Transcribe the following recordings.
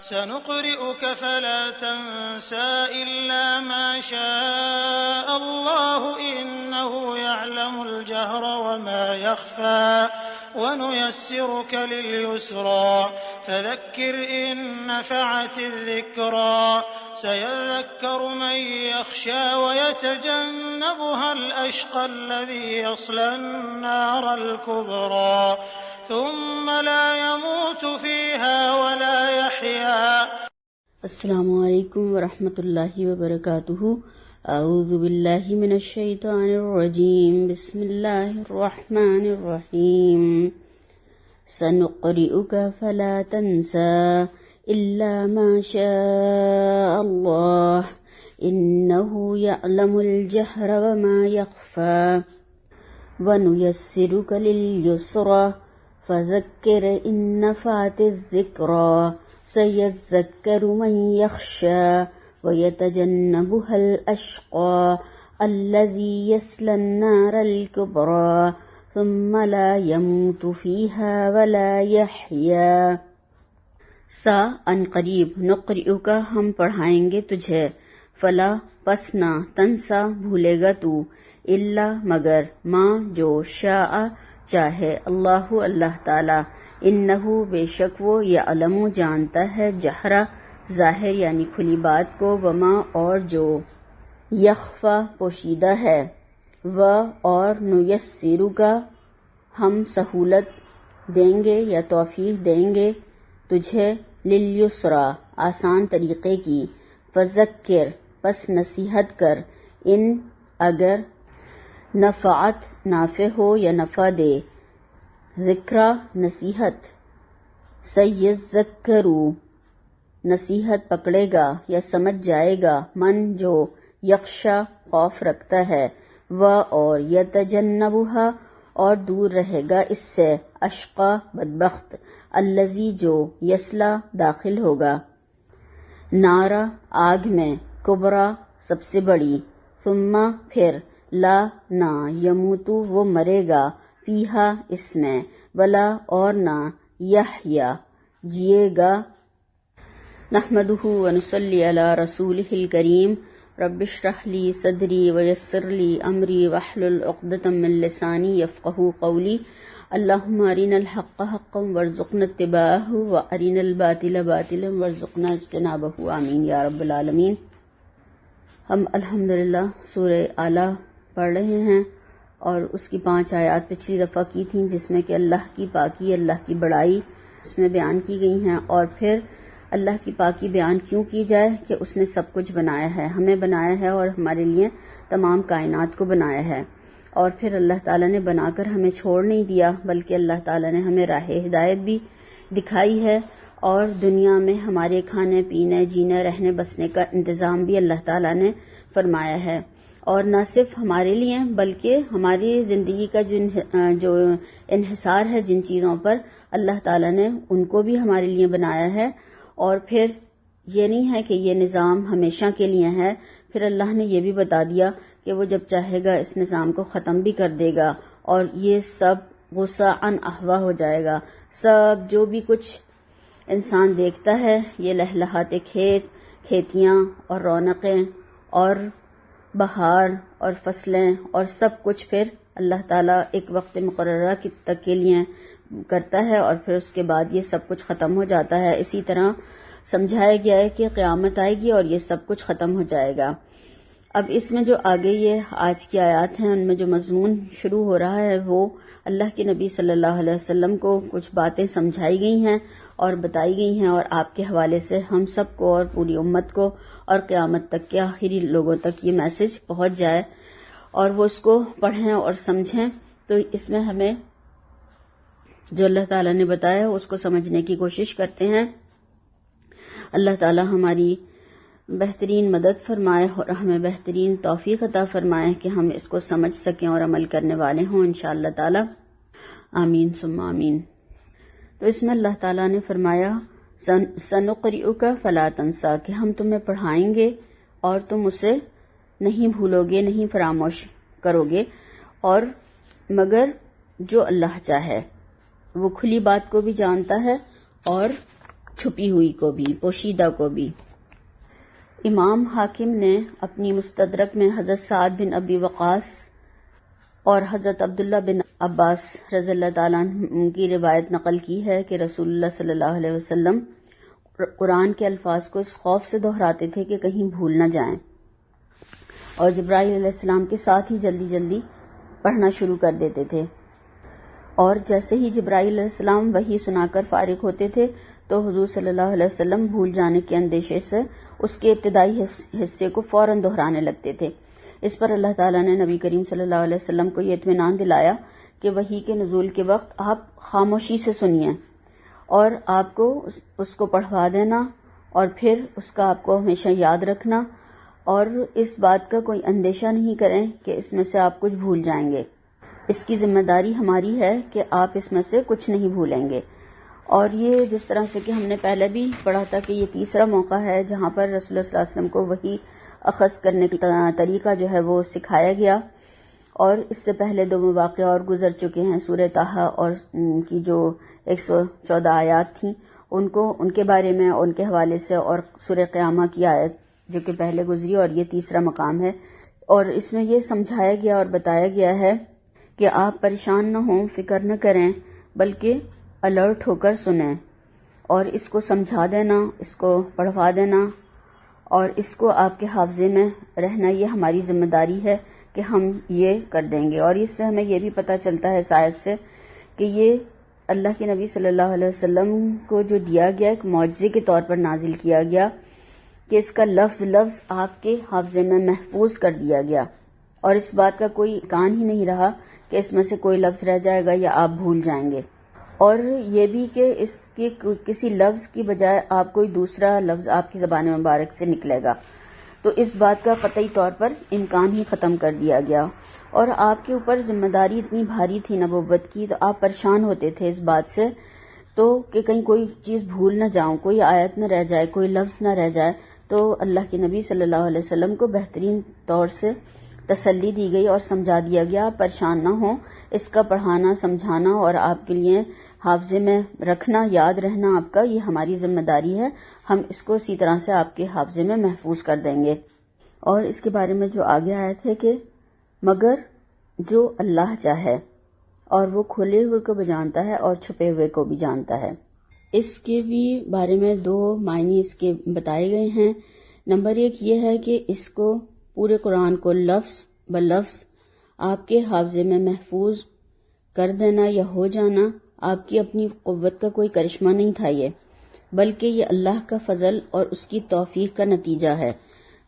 سنقرئك فلا تنسى إلا ما شاء الله إنه يعلم الجهر وما يخفى ونيسرك لليسرى فذكر إن نفعت الذكرى سيذكر من يخشى ويتجنبها الأشقى الذي يصلى النار الكبرى ثم لا يموت فيها ولا يحيا. السلام علیکم ورحمۃ اللہ وبرکاتہ. اعوذ باللہ من الشیطان الرجیم. بسم اللہ الرحمن الرحیم. سنقرئک فلا تنسى الا ما شاء اللہ انه يعلم الجهر وما يخفى ونيسرك لليسرى فذكر إن نفعت الذكرى سيذكر من يخشى ويتجنبها الأشقى الذي يصلى النار الكبرى ثم لا يموت فيها ولا يحيا. سا ان قریب نقرئک ہم پڑھائیں گے تجھے، فلا پس نہ، تنسا بھولے گا تو، الا مگر، ماں جو، شاء چاہے، اللہ اللہ تعالی، انہو بے شک وہ، یعلم جانتا ہے، جہرا ظاہر یعنی کھلی بات کو، وما اور جو، یخفا پوشیدہ ہے، و اور، نیسرک ہم سہولت دیں گے یا توفیق دیں گے تجھے، لیلیسرا آسان طریقے کی، فذکر پس نصیحت کر، ان اگر، نفعت نافع ہو یا نفع دے، ذکرہ نصیحت، سیذکرو نصیحت پکڑے گا یا سمجھ جائے گا، من جو، یخشا خوف رکھتا ہے، و اور، یتجنبھا اور دور رہے گا اس سے، اشقا بدبخت، الذی جو، یصلی داخل ہوگا، نارا آگ میں، کبرا سب سے بڑی، ثم پھر، لا نہ، یموتو وہ مرے گا، فیہا اس میں، ولا اور نہ، یحیا جیے گا. نحمدہ ونصلی علی رسولہ الکریم. رب اشرح لی صدری ویسر لی امری واحلل عقدۃ من لسانی یفقہوا قولی. اللہم ارنا الحق حقا وارزقنا اتباعہ وارنا الباطل باطلا وارزقنا اجتنابہ. آمین یا رب العالمین. ہم الحمدللہ سورہ اعلیٰ پڑھ رہے ہیں اور اس کی 5 آیات پچھلی دفعہ کی تھیں جس میں کہ اللہ کی پاکی، اللہ کی بڑائی اس میں بیان کی گئی ہیں، اور پھر اللہ کی پاکی بیان کیوں کی جائے کہ اس نے سب کچھ بنایا ہے، ہمیں بنایا ہے اور ہمارے لیے تمام کائنات کو بنایا ہے، اور پھر اللہ تعالیٰ نے بنا کر ہمیں چھوڑ نہیں دیا بلکہ اللہ تعالیٰ نے ہمیں راہ ہدایت بھی دکھائی ہے، اور دنیا میں ہمارے کھانے پینے جینے رہنے بسنے کا انتظام بھی اللہ تعالیٰ نے فرمایا ہے، اور نہ صرف ہمارے لیے بلکہ ہماری زندگی کا جو انحصار ہے جن چیزوں پر اللہ تعالیٰ نے ان کو بھی ہمارے لیے بنایا ہے، اور پھر یہ نہیں ہے کہ یہ نظام ہمیشہ کے لیے ہے، پھر اللہ نے یہ بھی بتا دیا کہ وہ جب چاہے گا اس نظام کو ختم بھی کر دے گا، اور یہ سب غصہ عن احوا ہو جائے گا. سب جو بھی کچھ انسان دیکھتا ہے، یہ لہلہاتے کھیت، کھیتیاں اور رونقیں اور بہار اور فصلیں اور سب کچھ پھر اللہ تعالیٰ ایک وقت مقررہ تک کے لیے کرتا ہے، اور پھر اس کے بعد یہ سب کچھ ختم ہو جاتا ہے. اسی طرح سمجھایا گیا ہے کہ قیامت آئے گی اور یہ سب کچھ ختم ہو جائے گا. اب اس میں جو آگے یہ آج کی آیات ہیں ان میں جو مضمون شروع ہو رہا ہے وہ اللہ کے نبی صلی اللہ علیہ وسلم کو کچھ باتیں سمجھائی گئی ہیں اور بتائی گئی ہیں، اور آپ کے حوالے سے ہم سب کو اور پوری امت کو اور قیامت تک کے آخری لوگوں تک یہ میسج پہنچ جائے اور وہ اس کو پڑھیں اور سمجھیں. تو اس میں ہمیں جو اللہ تعالیٰ نے بتایا اس کو سمجھنے کی کوشش کرتے ہیں. اللہ تعالیٰ ہماری بہترین مدد فرمائے اور ہمیں بہترین توفیق عطا فرمائے کہ ہم اس کو سمجھ سکیں اور عمل کرنے والے ہوں انشاءاللہ تعالیٰ. آمین ثم آمین. تو اس میں اللہ تعالیٰ نے فرمایا سنقرئک فلا تنسا کہ ہم تمہیں پڑھائیں گے اور تم اسے نہیں بھولو گے، نہیں فراموش کرو گے، اور مگر جو اللہ چاہے. وہ کھلی بات کو بھی جانتا ہے اور چھپی ہوئی کو بھی، پوشیدہ کو بھی۔ امام حاکم نے اپنی مستدرک میں حضرت سعد بن ابی وقاص اور حضرت عبداللہ بن عباس رضی اللہ تعالیٰ عنہ کی روایت نقل کی ہے کہ رسول اللہ صلی اللہ علیہ وسلم قرآن کے الفاظ کو اس خوف سے دہراتے تھے کہ کہیں بھول نہ جائیں، اور جبرائیل علیہ السلام کے ساتھ ہی جلدی جلدی پڑھنا شروع کر دیتے تھے، اور جیسے ہی جبرائیل علیہ السلام وحی سنا کر فارغ ہوتے تھے تو حضور صلی اللہ علیہ وسلم بھول جانے کے اندیشے سے اس کے ابتدائی حصے کو فوراً دہرانے لگتے تھے۔ اس پر اللہ تعالیٰ نے نبی کریم صلی اللہ علیہ وسلم کو یہ اطمینان دلایا کہ وحی کے نزول کے وقت آپ خاموشی سے سنیے اور آپ کو اس کو پڑھوا دینا، اور پھر اس کا آپ کو ہمیشہ یاد رکھنا، اور اس بات کا کوئی اندیشہ نہیں کریں کہ اس میں سے آپ کچھ بھول جائیں گے۔ اس کی ذمہ داری ہماری ہے کہ آپ اس میں سے کچھ نہیں بھولیں گے۔ اور یہ جس طرح سے کہ ہم نے پہلے بھی پڑھا تھا کہ یہ تیسرا موقع ہے جہاں پر رسول اللہ صلی اللہ علیہ وسلم کو وحی اخذ کرنے کا طریقہ جو ہے وہ سکھایا گیا، اور اس سے پہلے 2 مواقع اور گزر چکے ہیں۔ سورہ طٰہٰ اور کی جو 114 آیات تھیں ان کے بارے میں، ان کے حوالے سے، اور سورہ قیامہ کی آیت جو کہ پہلے گزری، اور یہ تیسرا مقام ہے۔ اور اس میں یہ سمجھایا گیا اور بتایا گیا ہے کہ آپ پریشان نہ ہوں، فکر نہ کریں، بلکہ الرٹ ہو کر سنیں، اور اس کو سمجھا دینا، اس کو پڑھوا دینا، اور اس کو آپ کے حافظے میں رہنا، یہ ہماری ذمہ داری ہے کہ ہم یہ کر دیں گے۔ اور اس سے ہمیں یہ بھی پتہ چلتا ہے اس آیت سے کہ یہ اللہ کے نبی صلی اللہ علیہ وسلم کو جو دیا گیا ایک معجزے کے طور پر نازل کیا گیا، کہ اس کا لفظ لفظ آپ کے حافظے میں محفوظ کر دیا گیا، اور اس بات کا کوئی امکان ہی نہیں رہا کہ اس میں سے کوئی لفظ رہ جائے گا یا آپ بھول جائیں گے۔ اور یہ بھی کہ اس کے کسی لفظ کی بجائے آپ کوئی دوسرا لفظ آپ کی زبان مبارک سے نکلے گا، تو اس بات کا قطعی طور پر امکان ہی ختم کر دیا گیا۔ اور آپ کے اوپر ذمہ داری اتنی بھاری تھی نبوت کی، تو آپ پریشان ہوتے تھے اس بات سے تو کہ کہیں کوئی چیز بھول نہ جاؤں، کوئی آیت نہ رہ جائے، کوئی لفظ نہ رہ جائے۔ تو اللہ کے نبی صلی اللہ علیہ وسلم کو بہترین طور سے تسلی دی گئی اور سمجھا دیا گیا، آپ پریشان نہ ہوں، اس کا پڑھانا، سمجھانا اور آپ کے لیے حافظے میں رکھنا، یاد رہنا آپ کا، یہ ہماری ذمہ داری ہے، ہم اس کو اسی طرح سے آپ کے حافظے میں محفوظ کر دیں گے۔ اور اس کے بارے میں جو آگے آیت ہے کہ مگر جو اللہ چاہے، اور وہ کھلے ہوئے کو بھی جانتا ہے اور چھپے ہوئے کو بھی جانتا ہے۔ اس کے بھی بارے میں 2 معنی اس کے بتائے گئے ہیں۔ نمبر 1 یہ ہے کہ اس کو پورے قرآن کو لفظ بلفظ آپ کے حافظے میں محفوظ کر دینا یا ہو جانا آپ کی اپنی قوت کا کوئی کرشمہ نہیں تھا، یہ بلکہ یہ اللہ کا فضل اور اس کی توفیق کا نتیجہ ہے،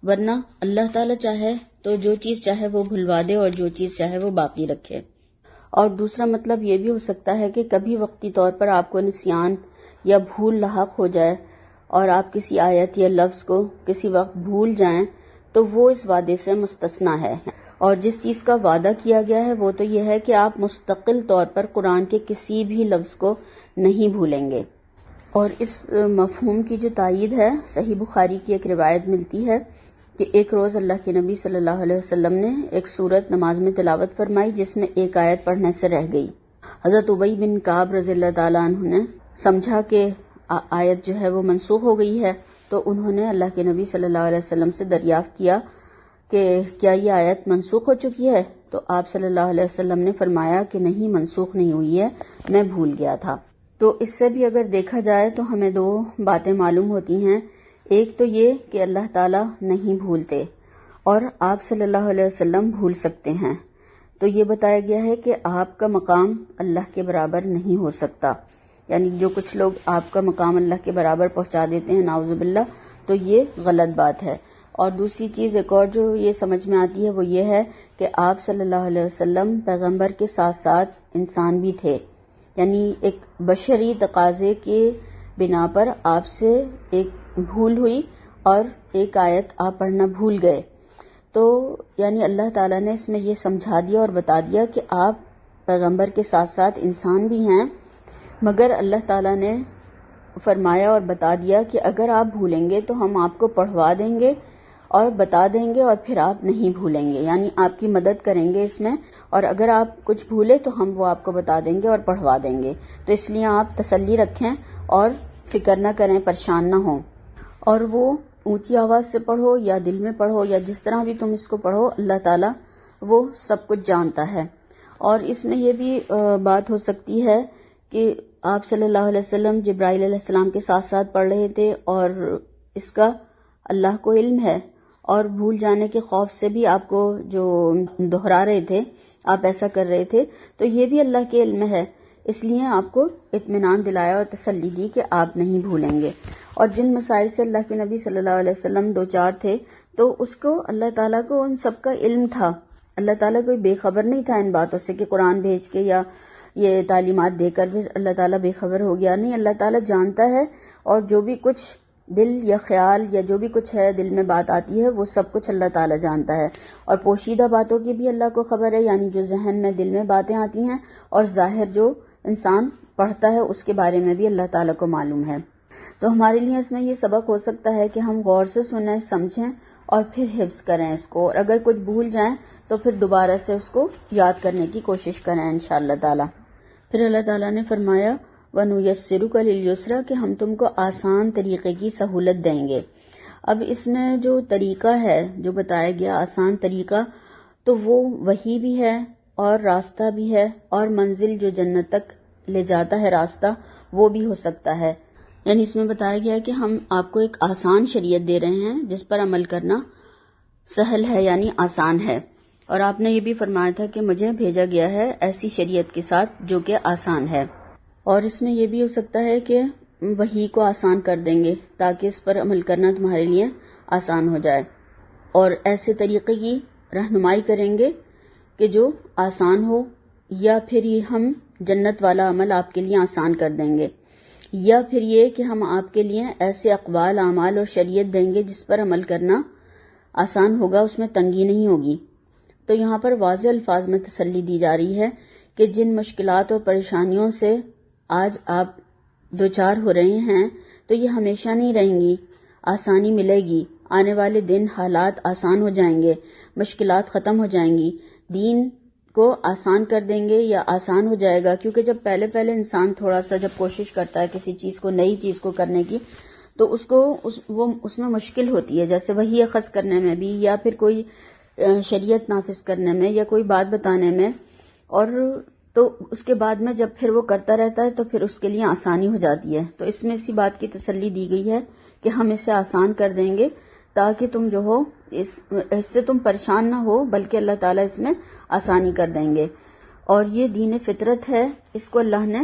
ورنہ اللہ تعالیٰ چاہے تو جو چیز چاہے وہ بھلوا دے اور جو چیز چاہے وہ باقی رکھے۔ اور دوسرا مطلب یہ بھی ہو سکتا ہے کہ کبھی وقتی طور پر آپ کو نسیان یا بھول لاحق ہو جائے اور آپ کسی آیت یا لفظ کو کسی وقت بھول جائیں تو وہ اس وعدے سے مستثنی ہے، اور جس چیز کا وعدہ کیا گیا ہے وہ تو یہ ہے کہ آپ مستقل طور پر قرآن کے کسی بھی لفظ کو نہیں بھولیں گے۔ اور اس مفہوم کی جو تائید ہے، صحیح بخاری کی ایک روایت ملتی ہے کہ ایک روز اللہ کے نبی صلی اللہ علیہ وسلم نے ایک سورت نماز میں تلاوت فرمائی جس میں ایک آیت پڑھنے سے رہ گئی۔ حضرت ابی بن کعب رضی اللہ تعالیٰ عنہ نے سمجھا کہ آیت جو ہے وہ منسوخ ہو گئی ہے، تو انہوں نے اللہ کے نبی صلی اللہ علیہ وسلم سے دریافت کیا کہ کیا یہ آیت منسوخ ہو چکی ہے؟ تو آپ صلی اللہ علیہ وسلم نے فرمایا کہ نہیں، منسوخ نہیں ہوئی ہے، میں بھول گیا تھا۔ تو اس سے بھی اگر دیکھا جائے تو ہمیں 2 باتیں معلوم ہوتی ہیں۔ ایک تو یہ کہ اللہ تعالیٰ نہیں بھولتے، اور آپ صلی اللہ علیہ وسلم بھول سکتے ہیں، تو یہ بتایا گیا ہے کہ آپ کا مقام اللہ کے برابر نہیں ہو سکتا، یعنی جو کچھ لوگ آپ کا مقام اللہ کے برابر پہنچا دیتے ہیں نعوذ باللہ، تو یہ غلط بات ہے۔ اور دوسری چیز ایک اور جو یہ سمجھ میں آتی ہے وہ یہ ہے کہ آپ صلی اللہ علیہ وسلم پیغمبر کے ساتھ ساتھ انسان بھی تھے، یعنی ایک بشری تقاضے کے بنا پر آپ سے ایک بھول ہوئی اور ایک آیت آپ پڑھنا بھول گئے، تو یعنی اللہ تعالیٰ نے اس میں یہ سمجھا دیا اور بتا دیا کہ آپ پیغمبر کے ساتھ ساتھ انسان بھی ہیں، مگر اللہ تعالیٰ نے فرمایا اور بتا دیا کہ اگر آپ بھولیں گے تو ہم آپ کو پڑھوا دیں گے اور بتا دیں گے، اور پھر آپ نہیں بھولیں گے، یعنی آپ کی مدد کریں گے اس میں، اور اگر آپ کچھ بھولے تو ہم وہ آپ کو بتا دیں گے اور پڑھوا دیں گے۔ تو اس لیے آپ تسلی رکھیں اور فکر نہ کریں، پریشان نہ ہوں، اور وہ اونچی آواز سے پڑھو یا دل میں پڑھو یا جس طرح بھی تم اس کو پڑھو، اللہ تعالیٰ وہ سب کچھ جانتا ہے۔ اور اس میں یہ بھی بات ہو سکتی ہے کہ آپ صلی اللہ علیہ وسلم جبرائیل علیہ السلام کے ساتھ ساتھ پڑھ رہے تھے اور اس کا اللہ کو علم ہے، اور بھول جانے کے خوف سے بھی آپ کو جو دہرا رہے تھے، آپ ایسا کر رہے تھے، تو یہ بھی اللہ کے علم ہے، اس لیے آپ کو اطمینان دلایا اور تسلی دی کہ آپ نہیں بھولیں گے۔ اور جن مسائل سے اللہ کے نبی صلی اللہ علیہ وسلم دو چار تھے، تو اس کو اللہ تعالیٰ کو ان سب کا علم تھا، اللہ تعالیٰ کوئی بے خبر نہیں تھا ان باتوں سے کہ قرآن بھیج کے یا یہ تعلیمات دے کر بھی اللہ تعالیٰ بے خبر ہو گیا، نہیں، اللہ تعالیٰ جانتا ہے، اور جو بھی کچھ دل یا خیال یا جو بھی کچھ ہے دل میں بات آتی ہے وہ سب کچھ اللہ تعالیٰ جانتا ہے، اور پوشیدہ باتوں کی بھی اللہ کو خبر ہے، یعنی جو ذہن میں دل میں باتیں آتی ہیں، اور ظاہر جو انسان پڑھتا ہے اس کے بارے میں بھی اللہ تعالیٰ کو معلوم ہے۔ تو ہمارے لیے اس میں یہ سبق ہو سکتا ہے کہ ہم غور سے سنیں، سمجھیں اور پھر حفظ کریں اس کو، اور اگر کچھ بھول جائیں تو پھر دوبارہ سے اس کو یاد کرنے کی کوشش کریں انشاءاللہ تعالیٰ۔ پھر اللہ تعالیٰ نے فرمایا وَنُيَسِّرُكَ لِلْيُسْرَىٰ کہ ہم تم کو آسان طریقے کی سہولت دیں گے۔ اب اس میں جو طریقہ ہے جو بتایا گیا آسان طریقہ، تو وہ وحی بھی ہے اور راستہ بھی ہے، اور منزل جو جنت تک لے جاتا ہے راستہ وہ بھی ہو سکتا ہے، یعنی اس میں بتایا گیا ہے کہ ہم آپ کو ایک آسان شریعت دے رہے ہیں جس پر عمل کرنا سہل ہے، یعنی آسان ہے، اور آپ نے یہ بھی فرمایا تھا کہ مجھے بھیجا گیا ہے ایسی شریعت کے ساتھ جو کہ آسان ہے۔ اور اس میں یہ بھی ہو سکتا ہے کہ وحی کو آسان کر دیں گے تاکہ اس پر عمل کرنا تمہارے لیے آسان ہو جائے، اور ایسے طریقے کی رہنمائی کریں گے کہ جو آسان ہو، یا پھر یہ ہم جنت والا عمل آپ کے لیے آسان کر دیں گے، یا پھر یہ کہ ہم آپ کے لیے ایسے اقوال، اعمال اور شریعت دیں گے جس پر عمل کرنا آسان ہوگا، اس میں تنگی نہیں ہوگی۔ تو یہاں پر واضح الفاظ میں تسلی دی جا رہی ہے کہ جن مشکلات اور پریشانیوں سے آج آپ دوچار ہو رہے ہیں تو یہ ہمیشہ نہیں رہیں گی، آسانی ملے گی، آنے والے دن حالات آسان ہو جائیں گے، مشکلات ختم ہو جائیں گی، دین کو آسان کر دیں گے یا آسان ہو جائے گا، کیونکہ جب پہلے انسان تھوڑا سا جب کوشش کرتا ہے کسی چیز کو، نئی چیز کو کرنے کی، تو اس میں مشکل ہوتی ہے، جیسے وحی اخذ کرنے میں بھی، یا پھر کوئی شریعت نافذ کرنے میں، یا کوئی بات بتانے میں، اور تو اس کے بعد میں جب پھر وہ کرتا رہتا ہے تو پھر اس کے لیے آسانی ہو جاتی ہے۔ تو اس میں اسی بات کی تسلی دی گئی ہے کہ ہم اسے آسان کر دیں گے تاکہ تم جو ہو اس سے تم پریشان نہ ہو، بلکہ اللہ تعالیٰ اس میں آسانی کر دیں گے۔ اور یہ دین فطرت ہے، اس کو اللہ نے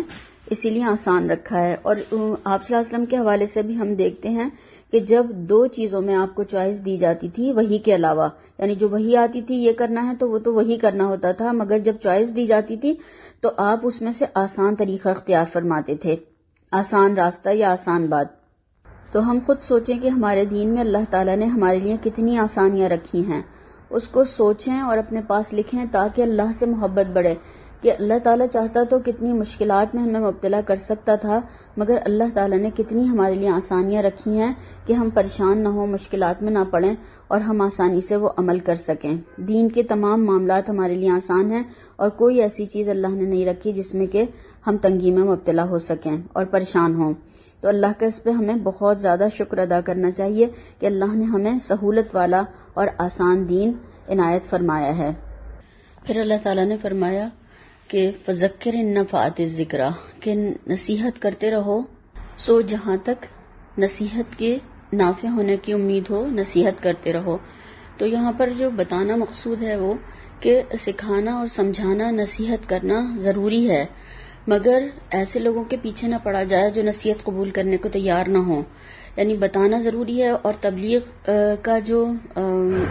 اسی لیے آسان رکھا ہے۔ اور آپ صلی اللہ علیہ وسلم کے حوالے سے بھی ہم دیکھتے ہیں کہ جب دو چیزوں میں آپ کو چوائس دی جاتی تھی وحی کے علاوہ، یعنی جو وحی آتی تھی یہ کرنا ہے تو وہ تو وہی کرنا ہوتا تھا، مگر جب چوائس دی جاتی تھی تو آپ اس میں سے آسان طریقہ اختیار فرماتے تھے، آسان راستہ یا آسان بات۔ تو ہم خود سوچیں کہ ہمارے دین میں اللہ تعالیٰ نے ہمارے لیے کتنی آسانیاں رکھی ہیں، اس کو سوچیں اور اپنے پاس لکھیں تاکہ اللہ سے محبت بڑھے، کہ اللہ تعالیٰ چاہتا تو کتنی مشکلات میں ہمیں مبتلا کر سکتا تھا، مگر اللہ تعالیٰ نے کتنی ہمارے لیے آسانیاں رکھی ہیں کہ ہم پریشان نہ ہوں، مشکلات میں نہ پڑیں، اور ہم آسانی سے وہ عمل کر سکیں۔ دین کے تمام معاملات ہمارے لیے آسان ہیں، اور کوئی ایسی چیز اللہ نے نہیں رکھی جس میں کہ ہم تنگی میں مبتلا ہو سکیں اور پریشان ہوں۔ تو اللہ کا اس پہ ہمیں بہت زیادہ شکر ادا کرنا چاہیے کہ اللہ نے ہمیں سہولت والا اور آسان دین عنایت فرمایا ہے۔ پھر اللہ تعالیٰ نے فرمایا کہ فذکر ان نفعت الذکریٰ، کہ نصیحت کرتے رہو، سو جہاں تک نصیحت کے نافع ہونے کی امید ہو نصیحت کرتے رہو۔ تو یہاں پر جو بتانا مقصود ہے وہ کہ سکھانا اور سمجھانا، نصیحت کرنا ضروری ہے، مگر ایسے لوگوں کے پیچھے نہ پڑا جائے جو نصیحت قبول کرنے کو تیار نہ ہوں۔ یعنی بتانا ضروری ہے، اور تبلیغ کا جو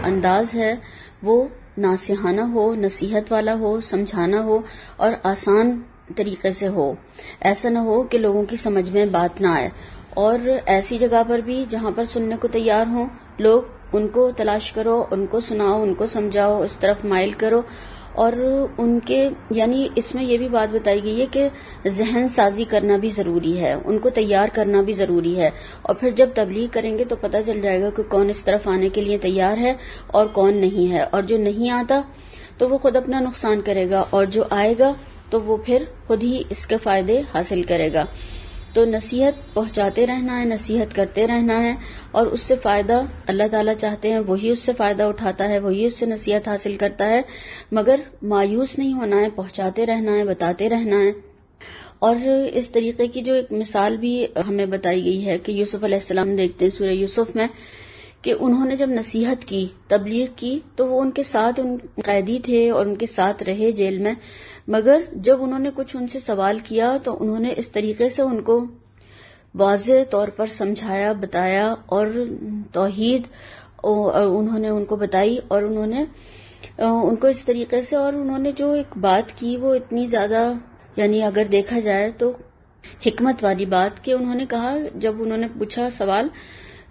انداز ہے وہ ناصحانہ ہو، نصیحت والا ہو، سمجھانا ہو، اور آسان طریقے سے ہو۔ ایسا نہ ہو کہ لوگوں کی سمجھ میں بات نہ آئے، اور ایسی جگہ پر بھی جہاں پر سننے کو تیار ہوں لوگ، ان کو تلاش کرو، ان کو سناؤ، ان کو سمجھاؤ، اس طرف مائل کرو، اور ان کے یعنی اس میں یہ بھی بات بتائی گئی ہے کہ ذہن سازی کرنا بھی ضروری ہے، ان کو تیار کرنا بھی ضروری ہے، اور پھر جب تبلیغ کریں گے تو پتہ چل جائے گا کہ کون اس طرف آنے کے لیے تیار ہے اور کون نہیں ہے، اور جو نہیں آتا تو وہ خود اپنا نقصان کرے گا، اور جو آئے گا تو وہ پھر خود ہی اس کے فائدے حاصل کرے گا۔ تو نصیحت پہنچاتے رہنا ہے، نصیحت کرتے رہنا ہے، اور اس سے فائدہ اللہ تعالیٰ چاہتے ہیں، وہی اس سے فائدہ اٹھاتا ہے، وہی اس سے نصیحت حاصل کرتا ہے، مگر مایوس نہیں ہونا ہے، پہنچاتے رہنا ہے، بتاتے رہنا ہے۔ اور اس طریقے کی جو ایک مثال بھی ہمیں بتائی گئی ہے کہ یوسف علیہ السلام دیکھتے ہیں سورہ یوسف میں کہ انہوں نے جب نصیحت کی، تبلیغ کی، تو وہ ان کے ساتھ ان قیدی تھے اور ان کے ساتھ رہے جیل میں، مگر جب انہوں نے کچھ ان سے سوال کیا تو انہوں نے اس طریقے سے ان کو واضح طور پر سمجھایا، بتایا، اور توحید انہوں نے ان کو بتائی، اور انہوں نے ان کو اس طریقے سے، اور انہوں نے جو ایک بات کی وہ اتنی زیادہ، یعنی اگر دیکھا جائے تو حکمت والی بات، کہ انہوں نے کہا، جب انہوں نے پوچھا سوال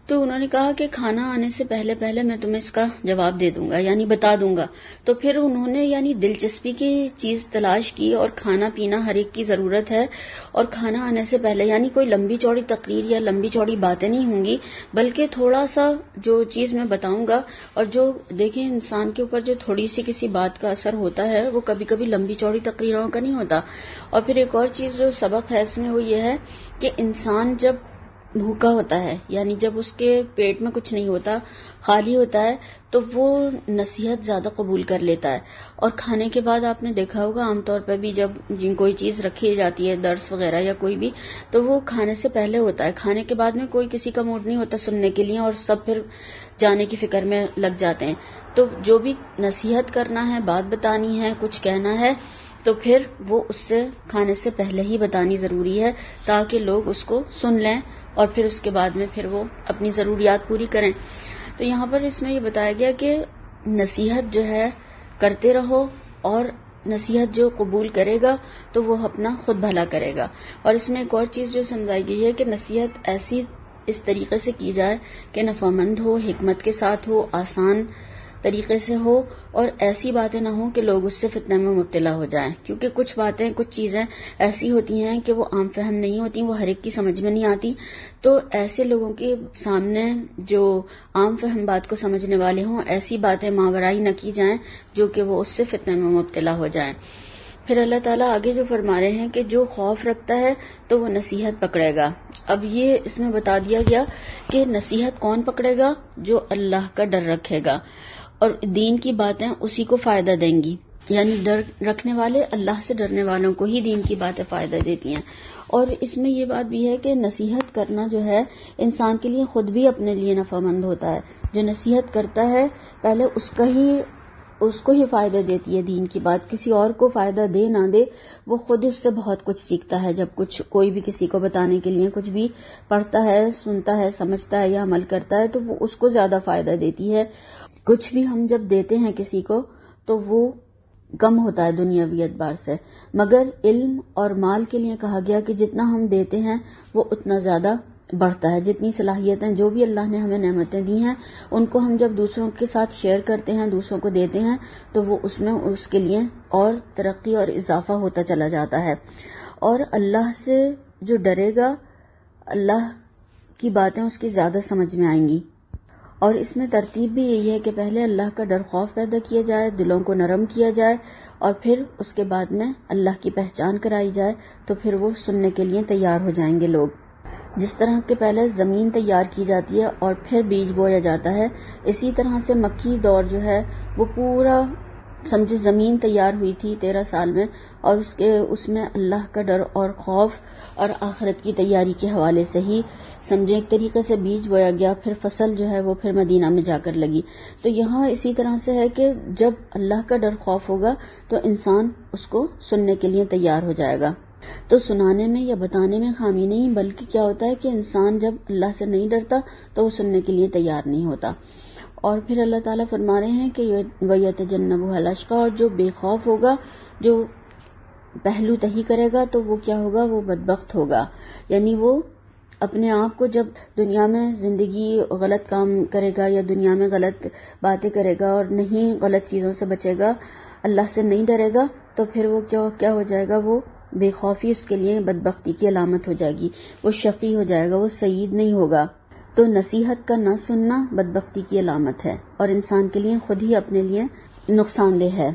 تو انہوں نے کہا کہ کھانا آنے سے پہلے میں تمہیں اس کا جواب دے دوں گا، یعنی بتا دوں گا۔ تو پھر انہوں نے یعنی دلچسپی کی چیز تلاش کی، اور کھانا پینا ہر ایک کی ضرورت ہے، اور کھانا آنے سے پہلے یعنی کوئی لمبی چوڑی تقریر یا لمبی چوڑی باتیں نہیں ہوں گی، بلکہ تھوڑا سا جو چیز میں بتاؤں گا، اور جو دیکھیں انسان کے اوپر جو تھوڑی سی کسی بات کا اثر ہوتا ہے وہ کبھی کبھی لمبی چوڑی تقریروں کا نہیں ہوتا۔ اور پھر ایک اور چیز جو سبق ہے اس میں وہ یہ ہے کہ انسان جب بھوکا ہوتا ہے، یعنی جب اس کے پیٹ میں کچھ نہیں ہوتا، خالی ہوتا ہے، تو وہ نصیحت زیادہ قبول کر لیتا ہے۔ اور کھانے کے بعد آپ نے دیکھا ہوگا عام طور پر بھی جب کوئی چیز رکھی جاتی ہے، درس وغیرہ یا کوئی بھی، تو وہ کھانے سے پہلے ہوتا ہے، کھانے کے بعد میں کوئی کسی کا موڈ نہیں ہوتا سننے کے لیے، اور سب پھر جانے کی فکر میں لگ جاتے ہیں۔ تو جو بھی نصیحت کرنا ہے، بات بتانی ہے، کچھ کہنا ہے، تو پھر وہ اس سے کھانے سے پہلے ہی بتانی ضروری ہے، تاکہ لوگ اس کو سن لیں اور پھر اس کے بعد میں پھر وہ اپنی ضروریات پوری کریں۔ تو یہاں پر اس میں یہ بتایا گیا کہ نصیحت جو ہے کرتے رہو، اور نصیحت جو قبول کرے گا تو وہ اپنا خود بھلا کرے گا۔ اور اس میں ایک اور چیز جو سمجھائی گئی ہے کہ نصیحت ایسی اس طریقے سے کی جائے کہ نفع مند ہو، حکمت کے ساتھ ہو، آسان طریقے سے ہو، اور ایسی باتیں نہ ہوں کہ لوگ اس سے فتنہ میں مبتلا ہو جائیں، کیونکہ کچھ باتیں، کچھ چیزیں ایسی ہوتی ہیں کہ وہ عام فہم نہیں ہوتی، وہ ہر ایک کی سمجھ میں نہیں آتی۔ تو ایسے لوگوں کے سامنے جو عام فہم بات کو سمجھنے والے ہوں، ایسی باتیں ماورائی نہ کی جائیں جو کہ وہ اس سے فتنہ میں مبتلا ہو جائیں۔ پھر اللہ تعالیٰ آگے جو فرما رہے ہیں کہ جو خوف رکھتا ہے تو وہ نصیحت پکڑے گا۔ اب یہ اس میں بتا دیا گیا کہ نصیحت کون پکڑے گا؟ جو اللہ کا ڈر رکھے گا، اور دین کی باتیں اسی کو فائدہ دیں گی، یعنی ڈر رکھنے والے، اللہ سے ڈرنے والوں کو ہی دین کی باتیں فائدہ دیتی ہیں۔ اور اس میں یہ بات بھی ہے کہ نصیحت کرنا جو ہے انسان کے لیے خود بھی اپنے لیے نفع مند ہوتا ہے۔ جو نصیحت کرتا ہے پہلے اس کو ہی فائدہ دیتی ہے دین کی بات، کسی اور کو فائدہ دے نہ دے، وہ خود اس سے بہت کچھ سیکھتا ہے۔ جب کوئی بھی کسی کو بتانے کے لیے کچھ بھی پڑھتا ہے، سنتا ہے، سمجھتا ہے یا عمل کرتا ہے، تو وہ اس کو زیادہ فائدہ دیتی ہے۔ کچھ بھی ہم جب دیتے ہیں کسی کو تو وہ کم ہوتا ہے دنیاوی اعتبار سے، مگر علم اور مال کے لیے کہا گیا کہ جتنا ہم دیتے ہیں وہ اتنا زیادہ بڑھتا ہے۔ جتنی صلاحیتیں، جو بھی اللہ نے ہمیں نعمتیں دی ہیں، ان کو ہم جب دوسروں کے ساتھ شیئر کرتے ہیں، دوسروں کو دیتے ہیں، تو وہ اس میں اس کے لیے اور ترقی اور اضافہ ہوتا چلا جاتا ہے۔ اور اللہ سے جو ڈرے گا، اللہ کی باتیں اس کی زیادہ سمجھ میں آئیں گی۔ اور اس میں ترتیب بھی یہی ہے کہ پہلے اللہ کا ڈر خوف پیدا کیا جائے، دلوں کو نرم کیا جائے، اور پھر اس کے بعد میں اللہ کی پہچان کرائی جائے، تو پھر وہ سننے کے لیے تیار ہو جائیں گے لوگ۔ جس طرح کہ پہلے زمین تیار کی جاتی ہے اور پھر بیج بویا جاتا ہے، اسی طرح سے مکی دور جو ہے وہ پورا سمجھے زمین تیار ہوئی تھی 13 سال میں، اور اس میں اللہ کا ڈر اور خوف اور آخرت کی تیاری کے حوالے سے ہی سمجھے ایک طریقے سے بیج بویا گیا، پھر فصل جو ہے وہ پھر مدینہ میں جا کر لگی۔ تو یہاں اسی طرح سے ہے کہ جب اللہ کا ڈر خوف ہوگا تو انسان اس کو سننے کے لیے تیار ہو جائے گا۔ تو سنانے میں یا بتانے میں خامی نہیں، بلکہ کیا ہوتا ہے کہ انسان جب اللہ سے نہیں ڈرتا تو وہ سننے کے لیے تیار نہیں ہوتا۔ اور پھر اللہ تعالیٰ فرما رہے ہیں کہ وَيَتَجَنَّبُهَا الْأَشْقَى، اور جو بے خوف ہوگا، جو پہلو تہی کرے گا، تو وہ کیا ہوگا؟ وہ بدبخت ہوگا، یعنی وہ اپنے آپ کو جب دنیا میں زندگی غلط کام کرے گا یا دنیا میں غلط باتیں کرے گا اور نہیں غلط چیزوں سے بچے گا، اللہ سے نہیں ڈرے گا، تو پھر وہ کیا ہو جائے گا؟ وہ بے خوفی اس کے لیے بدبختی کی علامت ہو جائے گی، وہ شقی ہو جائے گا، وہ سعید نہیں ہوگا۔ تو نصیحت کا نہ سننا بدبختی کی علامت ہے، اور انسان کے لیے خود ہی اپنے لیے نقصان دہ ہے۔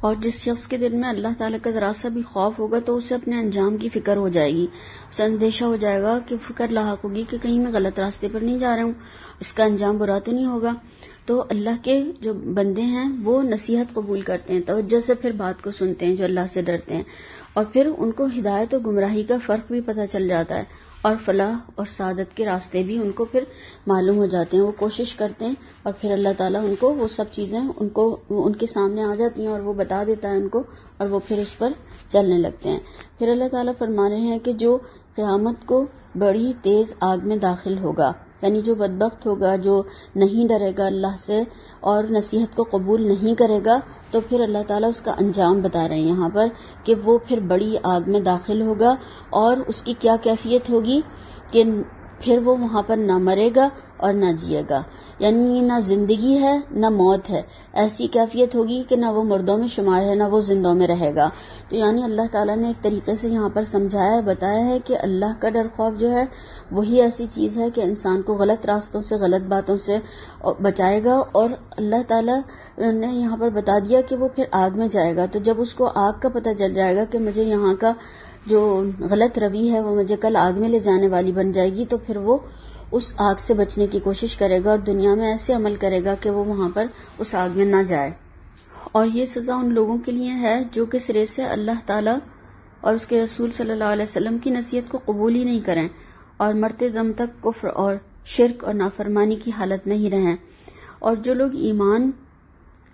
اور جس شخص کے دل میں اللہ تعالیٰ کا ذرا سا بھی خوف ہوگا تو اسے اپنے انجام کی فکر ہو جائے گی، اسے اندیشہ ہو جائے گا کہ فکر لاحق ہوگی کہ کہیں میں غلط راستے پر نہیں جا رہا ہوں، اس کا انجام برا تو نہیں ہوگا۔ تو اللہ کے جو بندے ہیں وہ نصیحت قبول کرتے ہیں، توجہ سے پھر بات کو سنتے ہیں جو اللہ سے ڈرتے ہیں، اور پھر ان کو ہدایت اور گمراہی کا فرق بھی پتہ چل جاتا ہے، اور فلاح اور سعادت کے راستے بھی ان کو پھر معلوم ہو جاتے ہیں۔ وہ کوشش کرتے ہیں اور پھر اللہ تعالیٰ ان کو وہ سب چیزیں ان کے سامنے آ جاتی ہیں اور وہ بتا دیتا ہے ان کو، اور وہ پھر اس پر چلنے لگتے ہیں۔ پھر اللہ تعالیٰ فرما رہے ہیں کہ جو قیامت کو بڑی تیز آگ میں داخل ہوگا، یعنی جو بدبخت ہوگا، جو نہیں ڈرے گا اللہ سے اور نصیحت کو قبول نہیں کرے گا، تو پھر اللہ تعالیٰ اس کا انجام بتا رہے ہیں یہاں پر کہ وہ پھر بڑی آگ میں داخل ہوگا، اور اس کی کیا کیفیت ہوگی کہ پھر وہ وہاں پر نہ مرے گا اور نہ جیے گا، یعنی نہ زندگی ہے نہ موت ہے، ایسی کیفیت ہوگی کہ نہ وہ مردوں میں شمار ہے نہ وہ زندوں میں رہے گا۔ تو یعنی اللہ تعالیٰ نے ایک طریقے سے یہاں پر سمجھایا ہے، بتایا ہے کہ اللہ کا ڈر خوف جو ہے وہی ایسی چیز ہے کہ انسان کو غلط راستوں سے، غلط باتوں سے بچائے گا، اور اللہ تعالیٰ نے یہاں پر بتا دیا کہ وہ پھر آگ میں جائے گا۔ تو جب اس کو آگ کا پتہ چل جائے گا کہ مجھے یہاں کا جو غلط روی ہے وہ مجھے کل آگ میں لے جانے والی بن جائے گی، تو پھر وہ اس آگ سے بچنے کی کوشش کرے گا اور دنیا میں ایسے عمل کرے گا کہ وہ وہاں پر اس آگ میں نہ جائے۔ اور یہ سزا ان لوگوں کے لیے ہے جو کہ سرے سے اللہ تعالیٰ اور اس کے رسول صلی اللہ علیہ وسلم کی نصیحت کو قبول ہی نہیں کریں اور مرتے دم تک کفر اور شرک اور نافرمانی کی حالت میں ہی رہیں۔ اور جو لوگ ایمان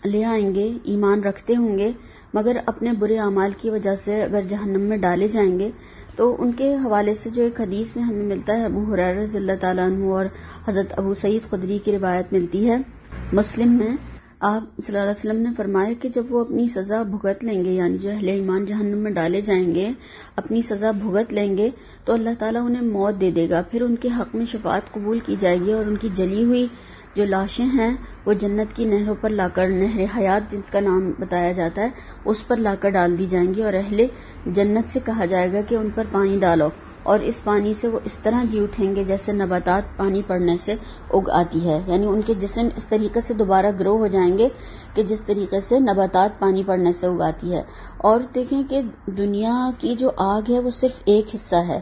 لے آئیں گے، ایمان رکھتے ہوں گے، مگر اپنے برے اعمال کی وجہ سے اگر جہنم میں ڈالے جائیں گے، تو ان کے حوالے سے جو ایک حدیث میں ہمیں ملتا ہے، ابو ہریرہ رضی اللہ تعالیٰ عنہ اور حضرت ابو سعید خدری کی روایت ملتی ہے مسلم میں، آپ صلی اللہ علیہ وسلم نے فرمایا کہ جب وہ اپنی سزا بھگت لیں گے، یعنی جو اہل ایمان جہنم میں ڈالے جائیں گے اپنی سزا بھگت لیں گے، تو اللہ تعالیٰ انہیں موت دے دے گا، پھر ان کے حق میں شفاعت قبول کی جائے گی اور ان کی جلی ہوئی جو لاشیں ہیں وہ جنت کی نہروں پر لا کر، نہر حیات جس کا نام بتایا جاتا ہے، اس پر لا کر ڈال دی جائیں گی، اور اہل جنت سے کہا جائے گا کہ ان پر پانی ڈالو، اور اس پانی سے وہ اس طرح جی اٹھیں گے جیسے نباتات پانی پڑنے سے اگ آتی ہے، یعنی ان کے جسم اس طریقے سے دوبارہ گرو ہو جائیں گے کہ جس طریقے سے نباتات پانی پڑنے سے اگ آتی ہے۔ اور دیکھیں کہ دنیا کی جو آگ ہے وہ صرف ایک حصہ ہے،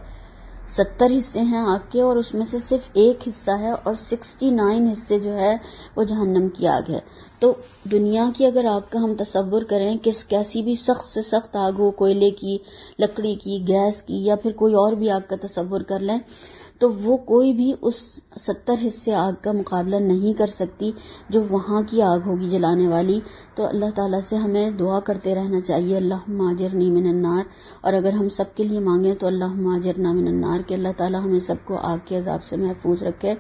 70 حصے ہیں آگ کے اور اس میں سے صرف ایک حصہ ہے، اور 69 حصے جو ہے وہ جہنم کی آگ ہے۔ تو دنیا کی اگر آگ کا ہم تصور کریں کہ کیسی بھی سخت سے سخت آگ ہو، کوئلے کی، لکڑی کی، گیس کی، یا پھر کوئی اور بھی آگ کا تصور کر لیں، تو وہ کوئی بھی اس 70 حصے آگ کا مقابلہ نہیں کر سکتی جو وہاں کی آگ ہوگی جلانے والی۔ تو اللہ تعالیٰ سے ہمیں دعا کرتے رہنا چاہیے، اللہم اجرنی من النار، اور اگر ہم سب کے لیے مانگیں تو اللہم اجرنا من النار، کہ اللہ تعالیٰ ہمیں سب کو آگ کے عذاب سے محفوظ رکھے۔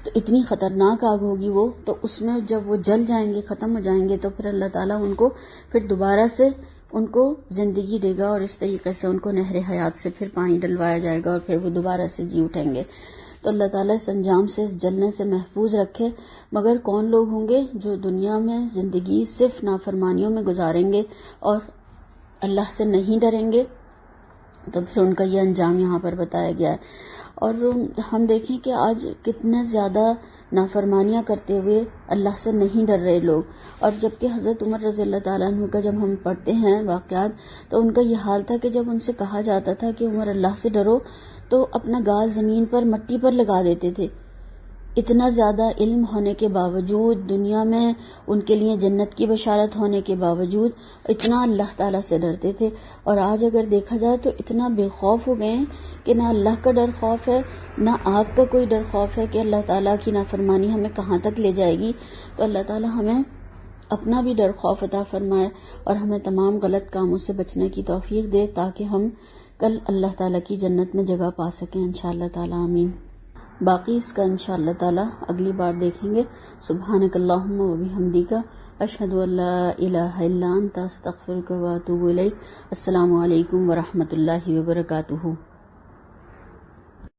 تو اتنی خطرناک آگ ہوگی وہ، تو اس میں جب وہ جل جائیں گے، ختم ہو جائیں گے، تو پھر اللہ تعالیٰ ان کو پھر دوبارہ سے ان کو زندگی دے گا، اور اس طریقے سے ان کو نہر حیات سے پھر پانی ڈلوایا جائے گا اور پھر وہ دوبارہ سے جی اٹھیں گے۔ تو اللہ تعالیٰ اس انجام سے، اس جلنے سے محفوظ رکھے۔ مگر کون لوگ ہوں گے جو دنیا میں زندگی صرف نافرمانیوں میں گزاریں گے اور اللہ سے نہیں ڈریں گے، تو پھر ان کا یہ انجام یہاں پر بتایا گیا ہے۔ اور ہم دیکھیں کہ آج کتنے زیادہ نافرمانیاں کرتے ہوئے اللہ سے نہیں ڈر رہے لوگ، اور جبکہ حضرت عمر رضی اللہ تعالیٰ عنہ کا جب ہم پڑھتے ہیں واقعات، تو ان کا یہ حال تھا کہ جب ان سے کہا جاتا تھا کہ عمر اللہ سے ڈرو، تو اپنا گال زمین پر مٹی پر لگا دیتے تھے۔ اتنا زیادہ علم ہونے کے باوجود، دنیا میں ان کے لیے جنت کی بشارت ہونے کے باوجود اتنا اللہ تعالیٰ سے ڈرتے تھے۔ اور آج اگر دیکھا جائے تو اتنا بے خوف ہو گئے ہیں کہ نہ اللہ کا ڈر خوف ہے، نہ آگ کا کوئی ڈر خوف ہے کہ اللہ تعالیٰ کی نافرمانی ہمیں کہاں تک لے جائے گی۔ تو اللہ تعالیٰ ہمیں اپنا بھی ڈر خوف عطا فرمائے اور ہمیں تمام غلط کاموں سے بچنے کی توفیق دے، تاکہ ہم کل اللہ تعالیٰ کی جنت میں جگہ پا سکیں انشاءاللہ تعالیٰ، آمین۔ باقی اس کا انشاءاللہ تعالیٰ اگلی بار دیکھیں گے۔ سبحانک اللہم و بحمدک، اشہد ان لا الہ الا انت، استغفرک و اتوب الیک۔ السلام علیکم ورحمۃ اللہ وبرکاتہ۔